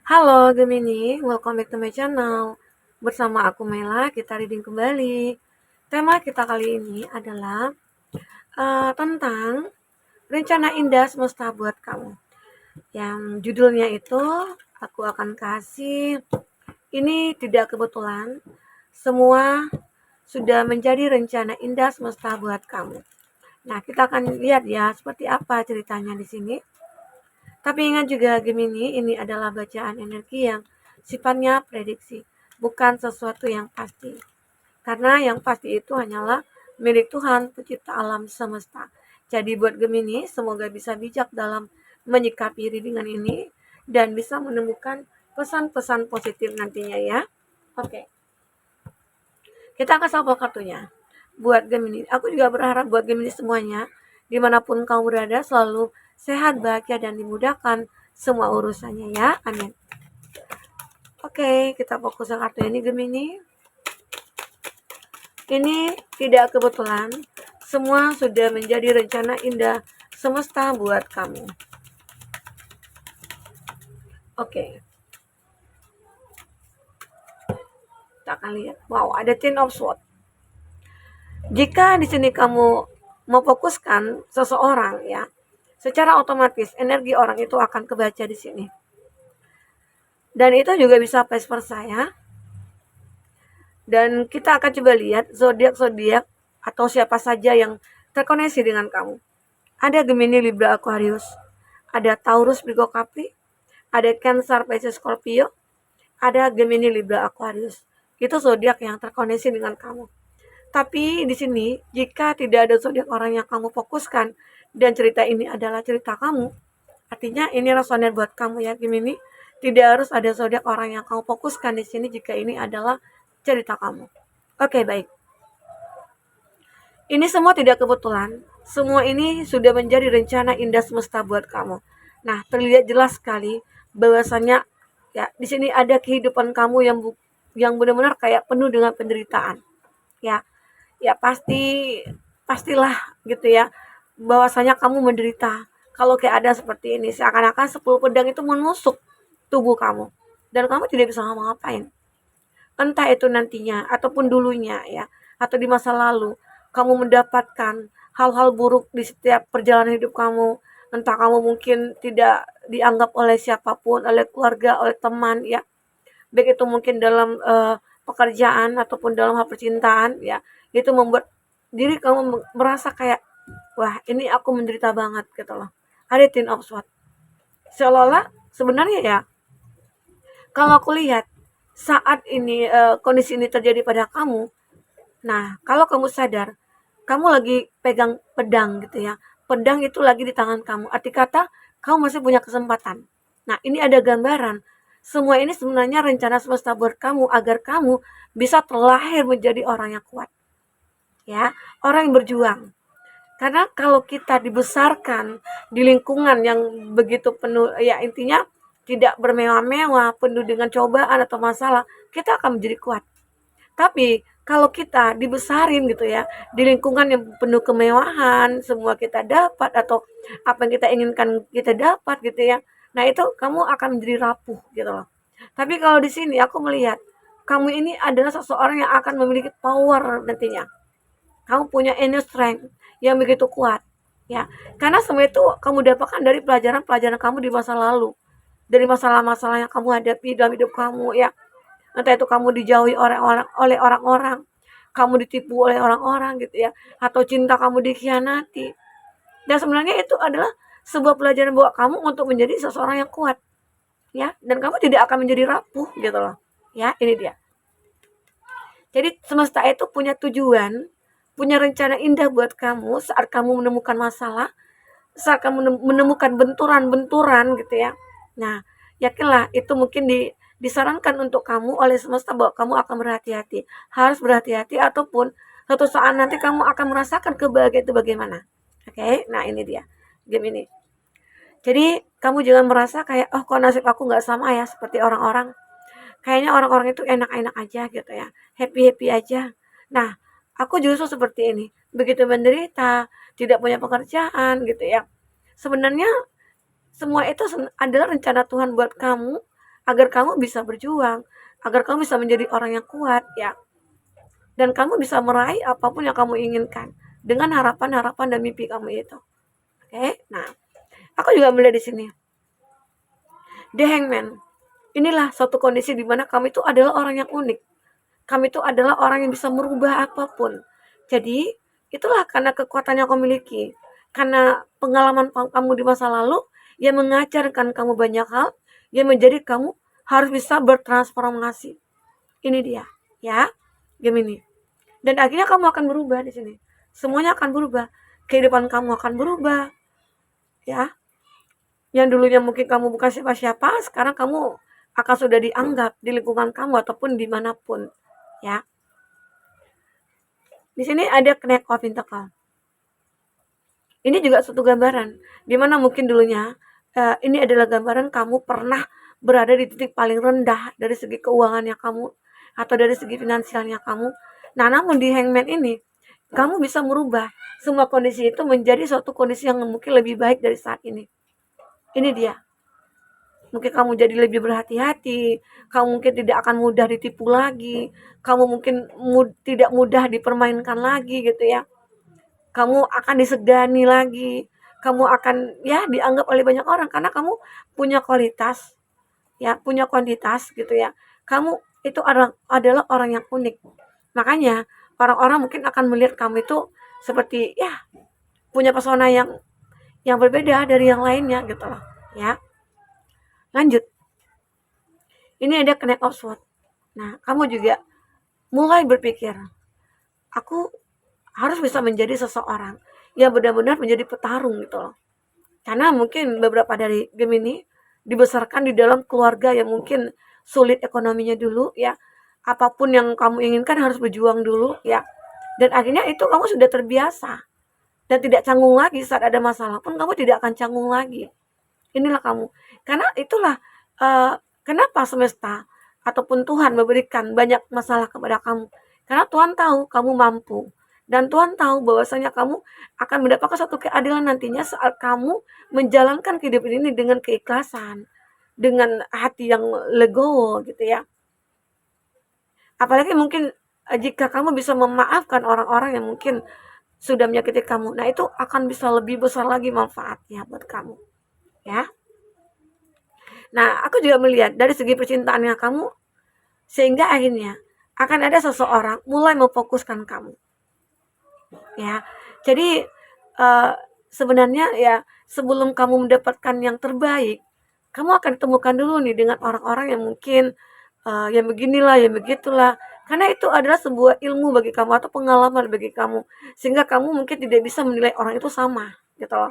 Halo Gemini, welcome back to my channel. Bersama aku Mela, kita reading kembali. Tema kita kali ini adalah tentang rencana indah semesta buat kamu. Yang judulnya itu aku akan kasih, ini tidak kebetulan, semua sudah menjadi rencana indah semesta buat kamu. Nah, kita akan lihat ya seperti apa ceritanya di sini. Tapi ingat juga Gemini, ini adalah bacaan energi yang sifatnya prediksi, bukan sesuatu yang pasti. Karena yang pasti itu hanyalah milik Tuhan, pencipta alam semesta. Jadi buat Gemini, semoga bisa bijak dalam menyikapi readingan ini dan bisa menemukan pesan-pesan positif nantinya ya. Oke, kita akan sampel kartunya. Buat Gemini, aku juga berharap buat Gemini semuanya, dimanapun kau berada, selalu sehat, bahagia, dan dimudahkan semua urusannya ya. Amin. Oke, kita fokus ke kartu ini Gemini. Ini tidak kebetulan, semua sudah menjadi rencana indah semesta buat kamu. Oke. Kita akan lihat. Wow, ada Ten of Swords. Jika di sini kamu memfokuskan seseorang ya, secara otomatis energi orang itu akan kebaca di sini. Dan itu juga bisa vice versa ya. Dan kita akan coba lihat zodiak-zodiak atau siapa saja yang terkoneksi dengan kamu. Ada Gemini, Libra, Aquarius, ada Taurus, Virgo, Capri, ada Cancer, Pisces, Scorpio, ada Gemini, Libra, Aquarius. Itu zodiak yang terkoneksi dengan kamu. Tapi di sini, jika tidak ada zodiak orang yang kamu fokuskan dan cerita ini adalah cerita kamu, artinya ini resonan buat kamu ya Gemini. Tidak harus ada zodiak orang yang kamu fokuskan di sini jika ini adalah cerita kamu. Oke, baik. Ini semua tidak kebetulan. Semua ini sudah menjadi rencana indah semesta buat kamu. Nah, terlihat jelas sekali bahwasanya ya di sini ada kehidupan kamu yang benar-benar kayak penuh dengan penderitaan. Ya, ya pastilah gitu ya bahwasanya kamu menderita kalau kayak ada seperti ini, seakan-akan 10 pedang itu menusuk tubuh kamu dan kamu tidak bisa ngapa-ngapain, entah itu nantinya ataupun dulunya ya, atau di masa lalu kamu mendapatkan hal-hal buruk di setiap perjalanan hidup kamu, entah kamu mungkin tidak dianggap oleh siapapun, oleh keluarga, oleh teman ya, baik itu mungkin dalam pekerjaan ataupun dalam hal percintaan ya, itu membuat diri kamu merasa kayak wah ini aku menderita banget gitu loh. Ada Ten of Swords. Seolah-olah sebenarnya ya kalau aku lihat saat ini kondisi ini terjadi pada kamu, nah kalau kamu sadar kamu lagi pegang pedang gitu ya, pedang itu lagi di tangan kamu, arti kata kamu masih punya kesempatan. Nah ini ada gambaran semua ini sebenarnya rencana semesta buat kamu agar kamu bisa terlahir menjadi orang yang kuat ya, orang yang berjuang. Karena kalau kita dibesarkan di lingkungan yang begitu penuh ya intinya tidak bermewah-mewah, penuh dengan cobaan atau masalah, kita akan menjadi kuat. Tapi kalau kita dibesarin gitu ya, di lingkungan yang penuh kemewahan, semua kita dapat atau apa yang kita inginkan kita dapat gitu ya. Nah, itu kamu akan menjadi rapuh gitu loh. Tapi kalau di sini aku melihat kamu ini adalah seseorang yang akan memiliki power nantinya. Kamu punya inner strength yang begitu kuat ya. Karena semua itu kamu dapatkan dari pelajaran-pelajaran kamu di masa lalu. Dari masalah-masalah yang kamu hadapi dalam hidup kamu ya. Entah itu kamu dijauhi oleh orang-orang, kamu ditipu oleh orang-orang gitu ya, atau cinta kamu dikhianati. Dan sebenarnya itu adalah sebuah pelajaran buat kamu untuk menjadi seseorang yang kuat ya, dan kamu tidak akan menjadi rapuh gitu loh. Ya, ini dia. Jadi semesta itu punya tujuan, punya rencana indah buat kamu saat kamu menemukan masalah, saat kamu menemukan benturan-benturan gitu ya. Nah, yakinlah itu mungkin disarankan untuk kamu oleh semesta bahwa kamu akan berhati-hati. Harus berhati-hati ataupun suatu saat nanti kamu akan merasakan kebahagiaan itu bagaimana. Oke, nah ini dia. Game ini. Jadi kamu jangan merasa kayak oh kok nasib aku nggak sama ya seperti orang-orang. Kayaknya orang-orang itu enak-enak aja gitu ya. Happy-happy aja. Nah, aku justru seperti ini. Begitu menderita, tidak punya pekerjaan gitu ya. Sebenarnya semua itu adalah rencana Tuhan buat kamu agar kamu bisa berjuang, agar kamu bisa menjadi orang yang kuat ya. Dan kamu bisa meraih apapun yang kamu inginkan dengan harapan-harapan dan mimpi kamu itu. Oke? Nah, aku juga melihat di sini. The Hangman. Inilah suatu kondisi di mana kamu itu adalah orang yang unik. Kamu itu adalah orang yang bisa merubah apapun. Jadi, itulah karena kekuatan yang kamu miliki. Karena pengalaman kamu di masa lalu yang mengajarkan kamu banyak hal, yang menjadi kamu harus bisa bertransformasi. Ini dia, ya, Gemini. Dan akhirnya kamu akan berubah di sini. Semuanya akan berubah. Kehidupan kamu akan berubah, ya. Yang dulunya mungkin kamu bukan siapa-siapa, sekarang kamu akan sudah dianggap di lingkungan kamu ataupun dimanapun, ya. Di sini ada Knight of Pentacles. Ini juga suatu gambaran, dimana mungkin dulunya ini adalah gambaran kamu pernah berada di titik paling rendah dari segi keuangannya kamu atau dari segi finansialnya kamu. Nah, namun di Hangman ini kamu bisa merubah semua kondisi itu menjadi suatu kondisi yang mungkin lebih baik dari saat ini. Ini dia. Mungkin kamu jadi lebih berhati-hati, kamu mungkin tidak akan mudah ditipu lagi, kamu mungkin tidak mudah dipermainkan lagi gitu ya. Kamu akan disegani lagi, kamu akan ya dianggap oleh banyak orang karena kamu punya kualitas, ya punya kuantitas gitu ya. Kamu itu adalah orang yang unik. Makanya orang-orang mungkin akan melihat kamu itu seperti ya punya pesona yang berbeda dari yang lainnya gitu loh, ya. Lanjut. Ini ada Knight of Swords. Nah, kamu juga mulai berpikir, aku harus bisa menjadi seseorang yang benar-benar menjadi petarung gitu loh. Karena mungkin beberapa dari Gemini dibesarkan di dalam keluarga yang mungkin sulit ekonominya dulu ya. Apapun yang kamu inginkan harus berjuang dulu ya. Dan akhirnya itu kamu sudah terbiasa. Dan tidak canggung lagi saat ada masalah pun kamu tidak akan canggung lagi. Inilah kamu. Karena itulah kenapa semesta ataupun Tuhan memberikan banyak masalah kepada kamu. Karena Tuhan tahu kamu mampu. Dan Tuhan tahu bahwasanya kamu akan mendapatkan suatu keadilan nantinya saat kamu menjalankan kehidupan ini dengan keikhlasan. Dengan hati yang legowo gitu ya. Apalagi mungkin jika kamu bisa memaafkan orang-orang yang mungkin sudah menyakiti kamu. Nah itu akan bisa lebih besar lagi manfaatnya buat kamu. Ya. Nah, aku juga melihat dari segi percintaannya kamu, sehingga akhirnya akan ada seseorang mulai memfokuskan kamu. Ya, jadi sebenarnya ya sebelum kamu mendapatkan yang terbaik, kamu akan temukan dulu nih dengan orang-orang yang mungkin yang beginilah, yang begitulah. Karena itu adalah sebuah ilmu bagi kamu atau pengalaman bagi kamu, sehingga kamu mungkin tidak bisa menilai orang itu sama, gitu loh.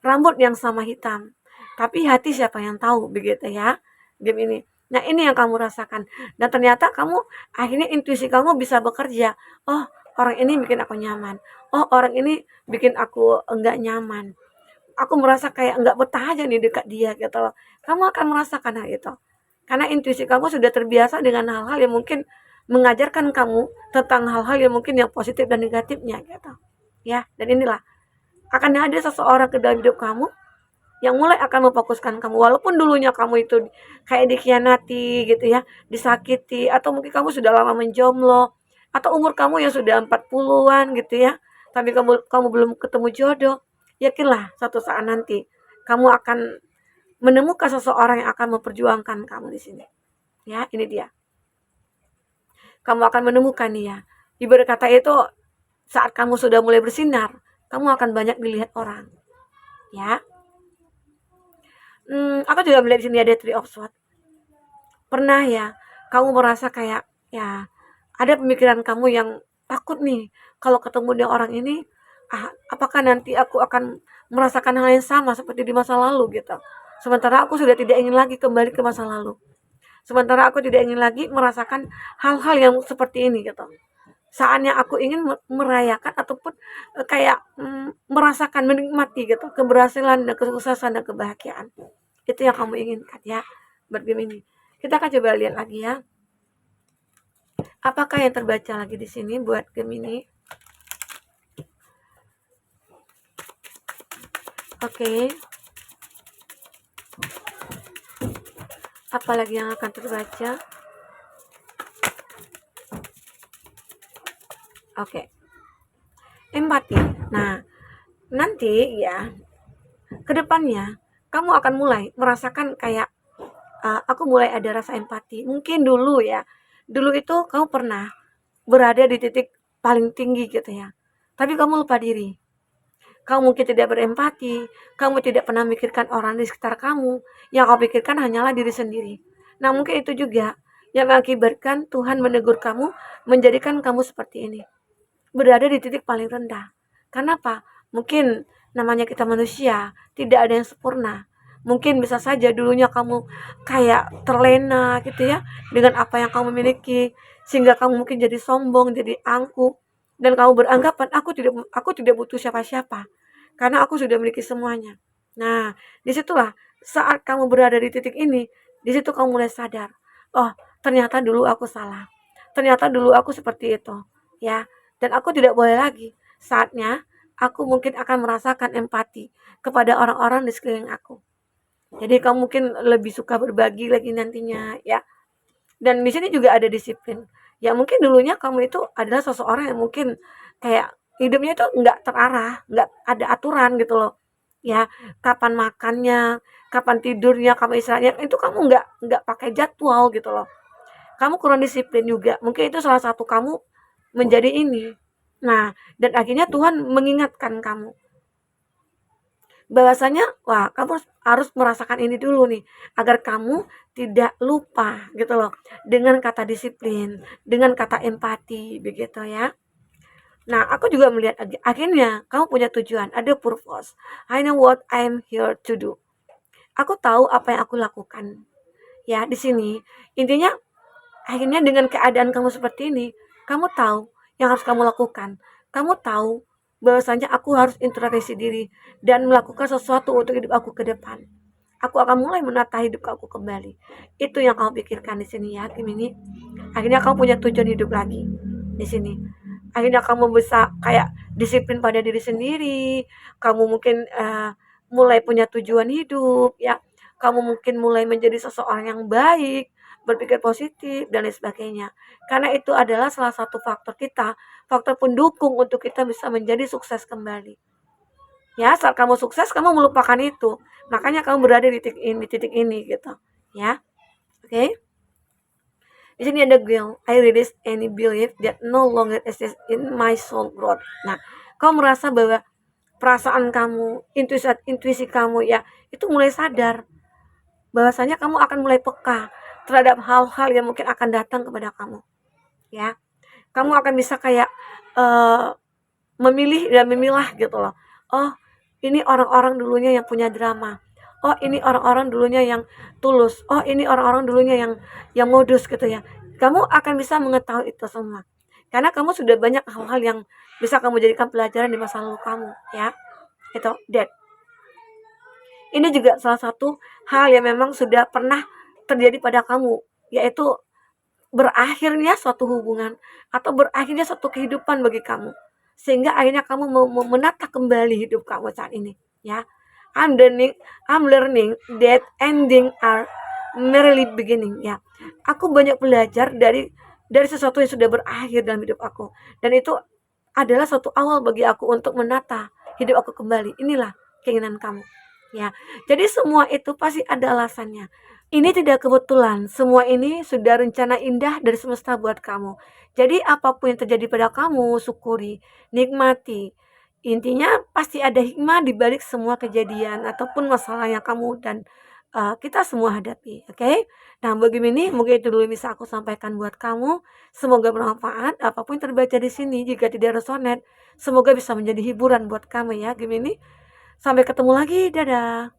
Rambut yang sama hitam, tapi hati siapa yang tahu, begitu ya, Gemini. Nah, ini yang kamu rasakan. Dan ternyata kamu akhirnya intuisi kamu bisa bekerja. Oh, orang ini bikin aku nyaman. Oh, orang ini bikin aku enggak nyaman. Aku merasa kayak enggak betah aja nih dekat dia gitu loh. Kamu akan merasakan hal itu. Karena intuisi kamu sudah terbiasa dengan hal-hal yang mungkin mengajarkan kamu tentang hal-hal yang mungkin yang positif dan negatifnya gitu. Ya, dan inilah akan ada seseorang ke dalam hidup kamu yang mulai akan memfokuskan kamu, walaupun dulunya kamu itu kayak dikhianati gitu ya, disakiti, atau mungkin kamu sudah lama menjomblo, atau umur kamu yang sudah 40-an gitu ya, tapi kamu belum ketemu jodoh. Yakinlah suatu saat nanti kamu akan menemukan seseorang yang akan memperjuangkan kamu di sini. Ya, ini dia. Kamu akan menemukan dia. Ibarat kata itu, saat kamu sudah mulai bersinar, kamu akan banyak dilihat orang. Ya. Aku juga melihat di sini ada Three of Swords. Pernah ya, kamu merasa kayak ya ada pemikiran kamu yang takut nih kalau ketemu dengan orang ini, apakah nanti aku akan merasakan hal yang sama seperti di masa lalu gitu. Sementara aku sudah tidak ingin lagi kembali ke masa lalu. Sementara aku tidak ingin lagi merasakan hal-hal yang seperti ini gitu. Saatnya aku ingin merayakan ataupun kayak merasakan, menikmati gitu keberhasilan dan kesuksesan dan kebahagiaan. Itu yang kamu inginkan ya buat Gemini. Kita akan coba lihat lagi ya. Apakah yang terbaca lagi di sini buat Gemini? Oke. Apalagi yang akan terbaca? Oke, empati. Nah, nanti ya, kedepannya kamu akan mulai merasakan kayak aku mulai ada rasa empati. Mungkin dulu ya, dulu itu kamu pernah berada di titik paling tinggi gitu ya. Tapi kamu lupa diri. Kamu mungkin tidak berempati, kamu tidak pernah memikirkan orang di sekitar kamu. Yang kau pikirkan hanyalah diri sendiri. Nah, mungkin itu juga yang mengakibatkan Tuhan menegur kamu, menjadikan kamu seperti ini. Berada di titik paling rendah. Kenapa? Mungkin namanya kita manusia, tidak ada yang sempurna. Mungkin bisa saja dulunya kamu kayak terlena gitu ya dengan apa yang kamu miliki, sehingga kamu mungkin jadi sombong, jadi angkuh, dan kamu beranggapan aku tidak butuh siapa-siapa karena aku sudah memiliki semuanya. Nah, disitulah saat kamu berada di titik ini, di situ kamu mulai sadar, oh ternyata dulu aku salah, ternyata dulu aku seperti itu, ya, dan aku tidak boleh lagi. Saatnya aku mungkin akan merasakan empati kepada orang-orang di sekeliling aku. Jadi kamu mungkin lebih suka berbagi lagi nantinya, ya. Dan di sini juga ada disiplin. Ya mungkin dulunya kamu itu adalah seseorang yang mungkin kayak hidupnya itu nggak terarah, nggak ada aturan gitu loh. Ya, kapan makannya, kapan tidurnya, kapan istirahatnya, itu kamu nggak pakai jadwal gitu loh. Kamu kurang disiplin juga. Mungkin itu salah satu kamu menjadi ini. Nah, dan akhirnya Tuhan mengingatkan kamu bahwasanya wah kamu harus merasakan ini dulu nih agar kamu tidak lupa gitu loh dengan kata disiplin, dengan kata empati begitu ya. Nah, aku juga melihat akhirnya kamu punya tujuan, ada purpose. I know what I'm here to do. Aku tahu apa yang aku lakukan. Ya, di sini intinya akhirnya dengan keadaan kamu seperti ini, kamu tahu yang harus kamu lakukan. Kamu tahu bahwasanya aku harus introspeksi diri dan melakukan sesuatu untuk hidup aku ke depan. Aku akan mulai menata hidup aku kembali. Itu yang kamu pikirkan di sini ya, Kim ini. Akhirnya kamu punya tujuan hidup lagi di sini. Akhirnya kamu bisa kayak disiplin pada diri sendiri. Kamu mungkin mulai punya tujuan hidup ya. Kamu mungkin mulai menjadi seseorang yang baik, berpikir positif dan lain sebagainya. Karena itu adalah salah satu faktor kita, faktor pendukung untuk kita bisa menjadi sukses kembali. Ya, saat kamu sukses kamu melupakan itu. Makanya kamu berada di titik ini gitu. Ya. Oke. Okay? Di sini ada guilt. I release any belief that no longer exists in my soul growth. Nah, kamu merasa bahwa perasaan kamu, intuisi kamu ya, itu mulai sadar bahwasanya kamu akan mulai peka terhadap hal-hal yang mungkin akan datang kepada kamu. Ya. Kamu akan bisa kayak memilih dan memilah gitu loh. Oh, ini orang-orang dulunya yang punya drama. Oh, ini orang-orang dulunya yang tulus. Oh, ini orang-orang dulunya yang modus gitu ya. Kamu akan bisa mengetahui itu semua. Karena kamu sudah banyak hal-hal yang bisa kamu jadikan pelajaran di masa lalu kamu, ya. Itu that. Ini juga salah satu hal yang memang sudah pernah terjadi pada kamu, yaitu berakhirnya suatu hubungan atau berakhirnya suatu kehidupan bagi kamu. Sehingga akhirnya kamu mau menata kembali hidup kamu saat ini, ya. I'm learning that ending are merely beginning, ya. Aku banyak belajar dari sesuatu yang sudah berakhir dalam hidup aku, dan itu adalah suatu awal bagi aku untuk menata hidup aku kembali. Inilah keinginan kamu, ya. Jadi semua itu pasti ada alasannya. Ini tidak kebetulan, semua ini sudah rencana indah dari semesta buat kamu. Jadi apapun yang terjadi pada kamu, syukuri, nikmati. Intinya pasti ada hikmah di balik semua kejadian ataupun masalah yang kamu dan kita semua hadapi, oke? Nah, bagaimana? Mungkin itu dulu bisa aku sampaikan buat kamu. Semoga bermanfaat. Apapun yang terbaca di sini, jika tidak resonate, semoga bisa menjadi hiburan buat kamu ya. Gimini? Sampai ketemu lagi. Dadah.